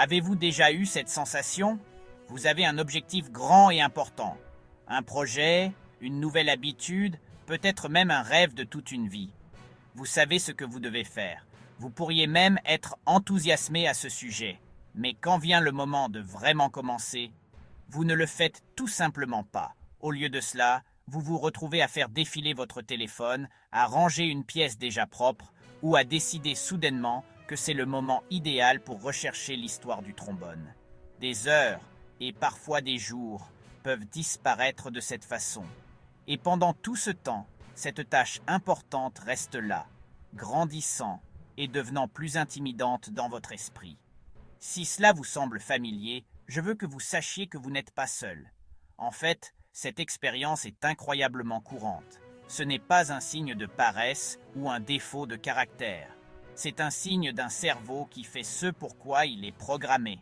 Avez-vous déjà eu cette sensation? Vous avez un objectif grand et important. Un projet, une nouvelle habitude, peut-être même un rêve de toute une vie. Vous savez ce que vous devez faire. Vous pourriez même être enthousiasmé à ce sujet. Mais quand vient le moment de vraiment commencer, vous ne le faites tout simplement pas. Au lieu de cela, vous vous retrouvez à faire défiler votre téléphone, à ranger une pièce déjà propre ou à décider soudainement que c'est le moment idéal pour rechercher l'histoire du trombone. Des heures, et parfois des jours, peuvent disparaître de cette façon. Et pendant tout ce temps, cette tâche importante reste là, grandissant et devenant plus intimidante dans votre esprit. Si cela vous semble familier, je veux que vous sachiez que vous n'êtes pas seul. En fait, cette expérience est incroyablement courante. Ce n'est pas un signe de paresse ou un défaut de caractère. C'est un signe d'un cerveau qui fait ce pourquoi il est programmé.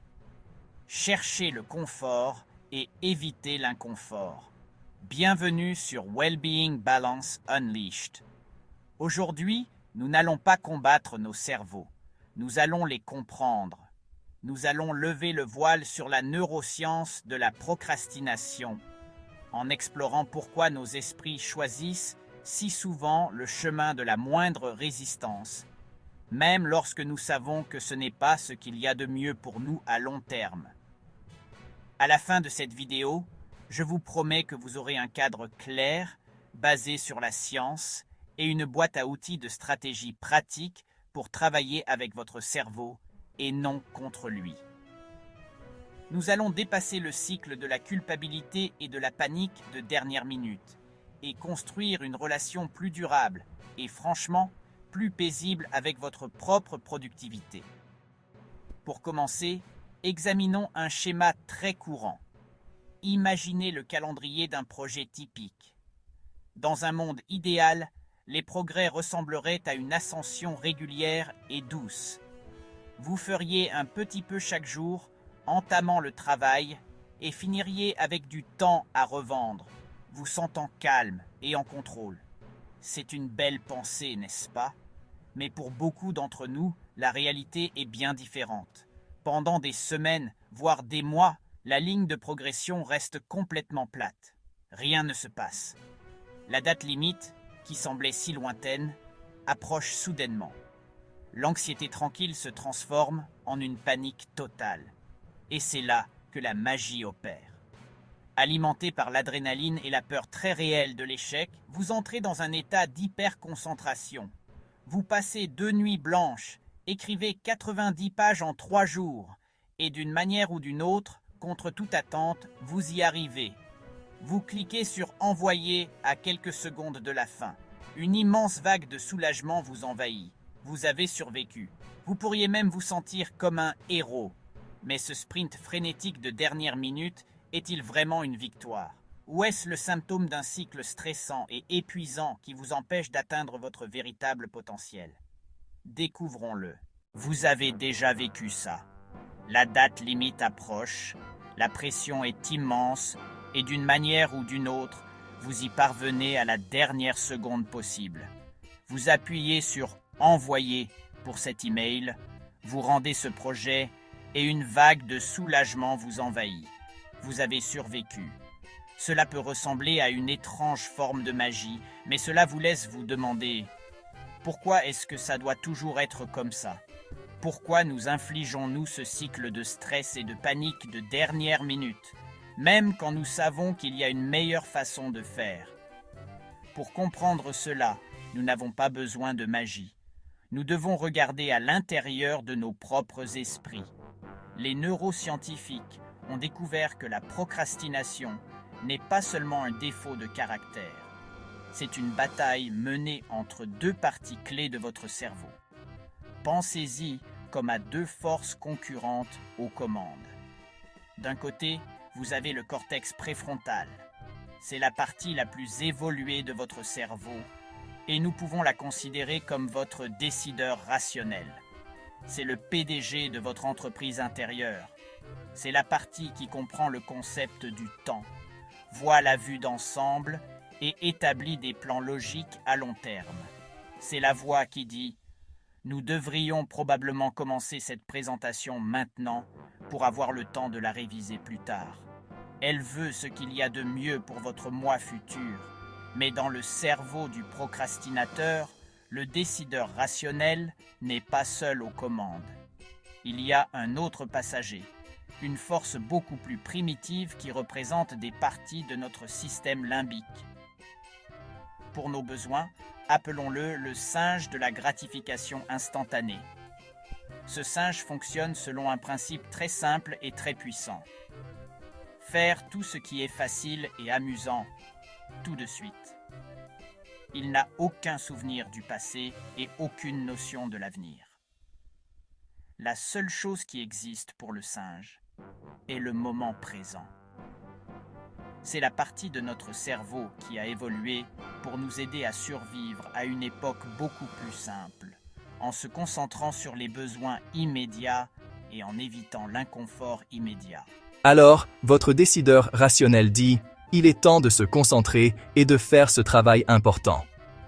Cherchez le confort et évitez l'inconfort. Bienvenue sur Wellbeing Balance Unleashed. Aujourd'hui, nous n'allons pas combattre nos cerveaux. Nous allons les comprendre. Nous allons lever le voile sur la neuroscience de la procrastination, en explorant pourquoi nos esprits choisissent si souvent le chemin de la moindre résistance, même lorsque nous savons que ce n'est pas ce qu'il y a de mieux pour nous à long terme. À la fin de cette vidéo, je vous promets que vous aurez un cadre clair, basé sur la science, et une boîte à outils de stratégie pratique pour travailler avec votre cerveau et non contre lui. Nous allons dépasser le cycle de la culpabilité et de la panique de dernière minute et construire une relation plus durable et franchement plus paisible avec votre propre productivité. Pour commencer, examinons un schéma très courant. Imaginez le calendrier d'un projet typique. Dans un monde idéal, les progrès ressembleraient à une ascension régulière et douce. Vous feriez un petit peu chaque jour, entamant le travail, et finiriez avec du temps à revendre, vous sentant calme et en contrôle. C'est une belle pensée, n'est-ce pas? Mais pour beaucoup d'entre nous, la réalité est bien différente. Pendant des semaines, voire des mois, la ligne de progression reste complètement plate. Rien ne se passe. La date limite, qui semblait si lointaine, approche soudainement. L'anxiété tranquille se transforme en une panique totale. Et c'est là que la magie opère. Alimenté par l'adrénaline et la peur très réelle de l'échec, vous entrez dans un état d'hyperconcentration. Vous passez 2 nuits blanches, écrivez 90 pages en 3 jours, et d'une manière ou d'une autre, contre toute attente, vous y arrivez. Vous cliquez sur « Envoyer » à quelques secondes de la fin. Une immense vague de soulagement vous envahit. Vous avez survécu. Vous pourriez même vous sentir comme un héros. Mais ce sprint frénétique de dernière minute est-il vraiment une victoire? Ou est-ce le symptôme d'un cycle stressant et épuisant qui vous empêche d'atteindre votre véritable potentiel? Découvrons-le. Vous avez déjà vécu ça. La date limite approche, la pression est immense et d'une manière ou d'une autre, vous y parvenez à la dernière seconde possible. Vous appuyez sur « Envoyer » pour cet email, vous rendez ce projet et une vague de soulagement vous envahit. Vous avez survécu. Cela peut ressembler à une étrange forme de magie, mais cela vous laisse vous demander « Pourquoi est-ce que ça doit toujours être comme ça ? Pourquoi nous infligeons-nous ce cycle de stress et de panique de dernière minute, même quand nous savons qu'il y a une meilleure façon de faire ? Pour comprendre cela, nous n'avons pas besoin de magie. Nous devons regarder à l'intérieur de nos propres esprits. Les neuroscientifiques ont découvert que la procrastination n'est pas seulement un défaut de caractère. C'est une bataille menée entre 2 parties clés de votre cerveau. Pensez-y comme à 2 forces concurrentes aux commandes. D'un côté, vous avez le cortex préfrontal. C'est la partie la plus évoluée de votre cerveau et nous pouvons la considérer comme votre décideur rationnel. C'est le PDG de votre entreprise intérieure. C'est la partie qui comprend le concept du temps, voit la vue d'ensemble et établit des plans logiques à long terme. C'est la voix qui dit Nous devrions probablement commencer cette présentation maintenant pour avoir le temps de la réviser plus tard. Elle veut ce qu'il y a de mieux pour votre moi futur, mais dans le cerveau du procrastinateur, le décideur rationnel n'est pas seul aux commandes. Il y a un autre passager, une force beaucoup plus primitive qui représente des parties de notre système limbique. Pour nos besoins, appelons-le le singe de la gratification instantanée. Ce singe fonctionne selon un principe très simple et très puissant. Faire tout ce qui est facile et amusant, tout de suite. Il n'a aucun souvenir du passé et aucune notion de l'avenir. La seule chose qui existe pour le singe est le moment présent. C'est la partie de notre cerveau qui a évolué pour nous aider à survivre à une époque beaucoup plus simple, en se concentrant sur les besoins immédiats et en évitant l'inconfort immédiat. Alors, votre décideur rationnel dit « Il est temps de se concentrer et de faire ce travail important ».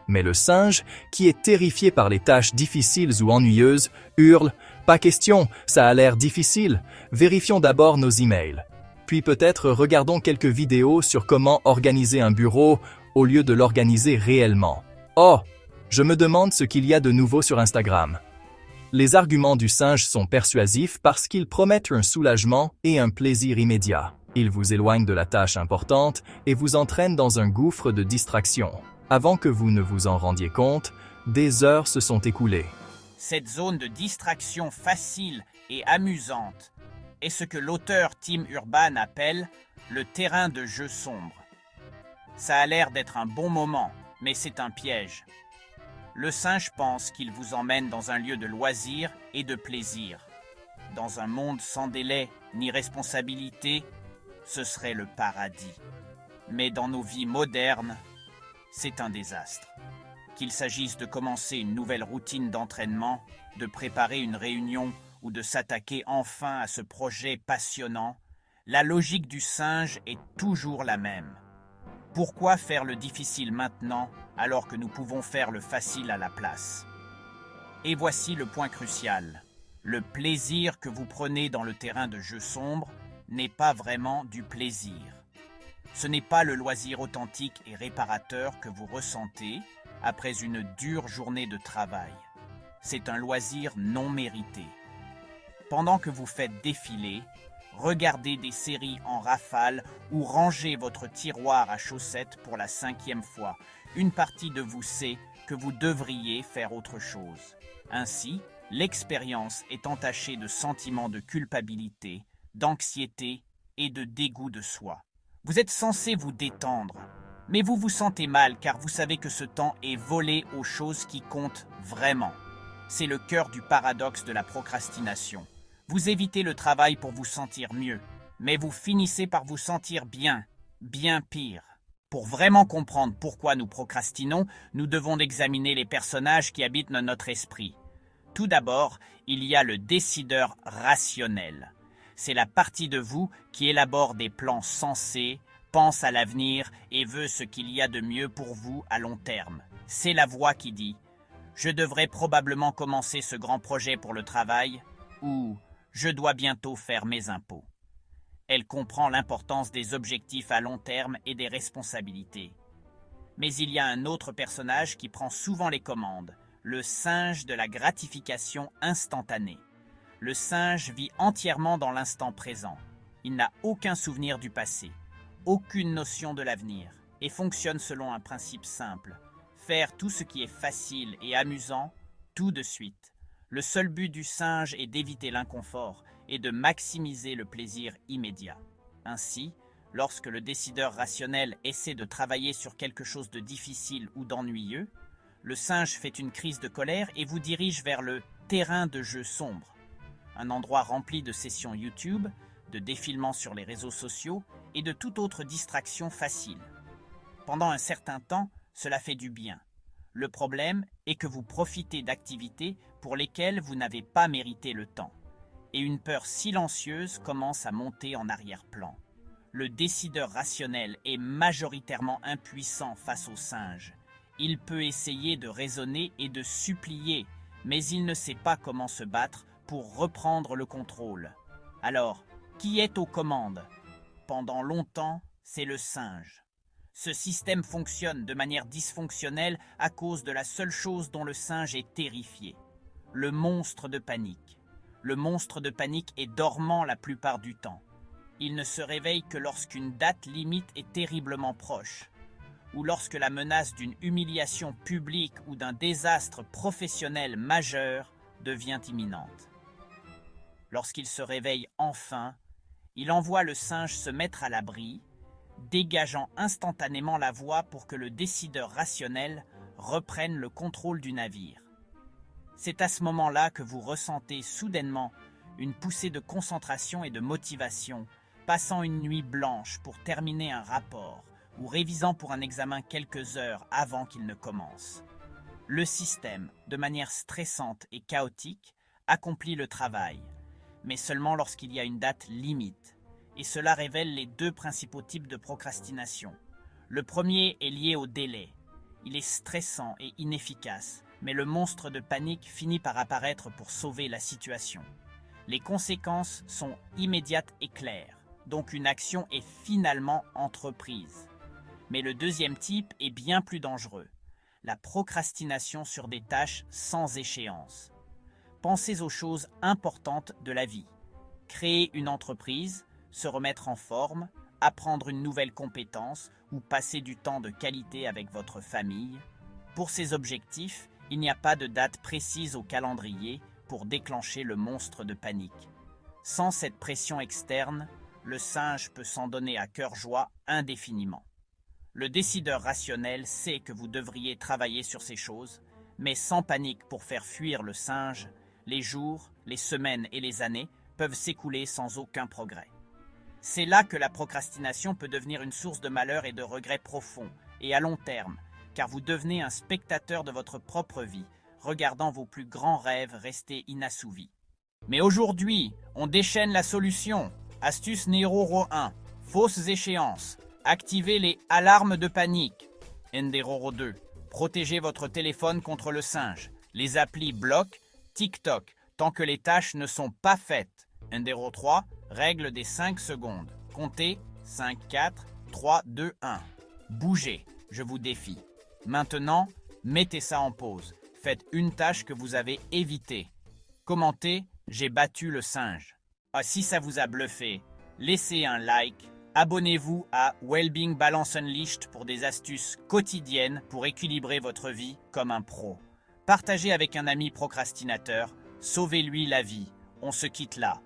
Mais le singe, qui est terrifié par les tâches difficiles ou ennuyeuses, hurle « Pas question, ça a l'air difficile, vérifions d'abord nos emails. Puis peut-être regardons quelques vidéos sur comment organiser un bureau au lieu de l'organiser réellement. Oh, je me demande ce qu'il y a de nouveau sur Instagram. » Les arguments du singe sont persuasifs parce qu'ils promettent un soulagement et un plaisir immédiat. Ils vous éloignent de la tâche importante et vous entraînent dans un gouffre de distraction. Avant que vous ne vous en rendiez compte, des heures se sont écoulées. Cette zone de distraction facile et amusante est ce que l'auteur Tim Urban appelle le terrain de jeu sombre. Ça a l'air d'être un bon moment, mais c'est un piège. Le singe pense qu'il vous emmène dans un lieu de loisirs et de plaisir. Dans un monde sans délai ni responsabilité, ce serait le paradis. Mais dans nos vies modernes, c'est un désastre. Qu'il s'agisse de commencer une nouvelle routine d'entraînement, de préparer une réunion ou de s'attaquer enfin à ce projet passionnant, la logique du singe est toujours la même. Pourquoi faire le difficile maintenant alors que nous pouvons faire le facile à la place? Et voici le point crucial. Le plaisir que vous prenez dans le terrain de jeu sombre n'est pas vraiment du plaisir. Ce n'est pas le loisir authentique et réparateur que vous ressentez après une dure journée de travail. C'est un loisir non mérité. Pendant que vous faites défiler, regardez des séries en rafale ou rangez votre tiroir à chaussettes pour la 5e fois. Une partie de vous sait que vous devriez faire autre chose. Ainsi, l'expérience est entachée de sentiments de culpabilité, d'anxiété et de dégoût de soi. Vous êtes censé vous détendre, mais vous vous sentez mal car vous savez que ce temps est volé aux choses qui comptent vraiment. C'est le cœur du paradoxe de la procrastination. Vous évitez le travail pour vous sentir mieux, mais vous finissez par vous sentir bien pire. Pour vraiment comprendre pourquoi nous procrastinons, nous devons examiner les personnages qui habitent dans notre esprit. Tout d'abord, il y a le décideur rationnel. C'est la partie de vous qui élabore des plans sensés, pense à l'avenir et veut ce qu'il y a de mieux pour vous à long terme. C'est la voix qui dit « Je devrais probablement commencer ce grand projet pour le travail » ou « Je dois bientôt faire mes impôts ». Elle comprend l'importance des objectifs à long terme et des responsabilités. Mais il y a un autre personnage qui prend souvent les commandes, le singe de la gratification instantanée. Le singe vit entièrement dans l'instant présent. Il n'a aucun souvenir du passé, aucune notion de l'avenir, et fonctionne selon un principe simple. Faire tout ce qui est facile et amusant, tout de suite. Le seul but du singe est d'éviter l'inconfort et de maximiser le plaisir immédiat. Ainsi, lorsque le décideur rationnel essaie de travailler sur quelque chose de difficile ou d'ennuyeux, le singe fait une crise de colère et vous dirige vers le terrain de jeu sombre, un endroit rempli de sessions YouTube, de défilements sur les réseaux sociaux et de toute autre distraction facile. Pendant un certain temps, cela fait du bien. Le problème est que vous profitez d'activités pour lesquelles vous n'avez pas mérité le temps. Et une peur silencieuse commence à monter en arrière-plan. Le décideur rationnel est majoritairement impuissant face au singe. Il peut essayer de raisonner et de supplier, mais il ne sait pas comment se battre pour reprendre le contrôle. Alors, qui est aux commandes? Pendant longtemps, c'est le singe. Ce système fonctionne de manière dysfonctionnelle à cause de la seule chose dont le singe est terrifié, le monstre de panique. Le monstre de panique est dormant la plupart du temps. Il ne se réveille que lorsqu'une date limite est terriblement proche, ou lorsque la menace d'une humiliation publique ou d'un désastre professionnel majeur devient imminente. Lorsqu'il se réveille enfin, il envoie le singe se mettre à l'abri, dégageant instantanément la voie pour que le décideur rationnel reprenne le contrôle du navire. C'est à ce moment-là que vous ressentez soudainement une poussée de concentration et de motivation, passant une nuit blanche pour terminer un rapport ou révisant pour un examen quelques heures avant qu'il ne commence. Le système, de manière stressante et chaotique, accomplit le travail, mais seulement lorsqu'il y a une date limite, et cela révèle les deux principaux types de procrastination. Le premier est lié au délai. Il est stressant et inefficace, mais le monstre de panique finit par apparaître pour sauver la situation. Les conséquences sont immédiates et claires, donc une action est finalement entreprise. Mais le deuxième type est bien plus dangereux, la procrastination sur des tâches sans échéance. Pensez aux choses importantes de la vie. Créer une entreprise, se remettre en forme, apprendre une nouvelle compétence ou passer du temps de qualité avec votre famille. Pour ces objectifs, il n'y a pas de date précise au calendrier pour déclencher le monstre de panique. Sans cette pression externe, le singe peut s'en donner à cœur joie indéfiniment. Le décideur rationnel sait que vous devriez travailler sur ces choses, mais sans panique pour faire fuir le singe, les jours, les semaines et les années peuvent s'écouler sans aucun progrès. C'est là que la procrastination peut devenir une source de malheur et de regrets profonds et à long terme, car vous devenez un spectateur de votre propre vie, regardant vos plus grands rêves rester inassouvis. Mais aujourd'hui, on déchaîne la solution. Astuce numéro 1. Fausses échéances. Activez les alarmes de panique. Numéro 2. Protégez votre téléphone contre le singe. Les applis bloquent TikTok tant que les tâches ne sont pas faites. Numéro 3. Règle des 5 secondes. Comptez 5, 4, 3, 2, 1. Bougez, je vous défie. Maintenant, mettez ça en pause. Faites une tâche que vous avez évitée. Commentez, j'ai battu le singe. Si ça vous a bluffé, laissez un like. Abonnez-vous à Wellbeing Balance Unleashed pour des astuces quotidiennes pour équilibrer votre vie comme un pro. Partagez avec un ami procrastinateur. Sauvez-lui la vie. On se quitte là.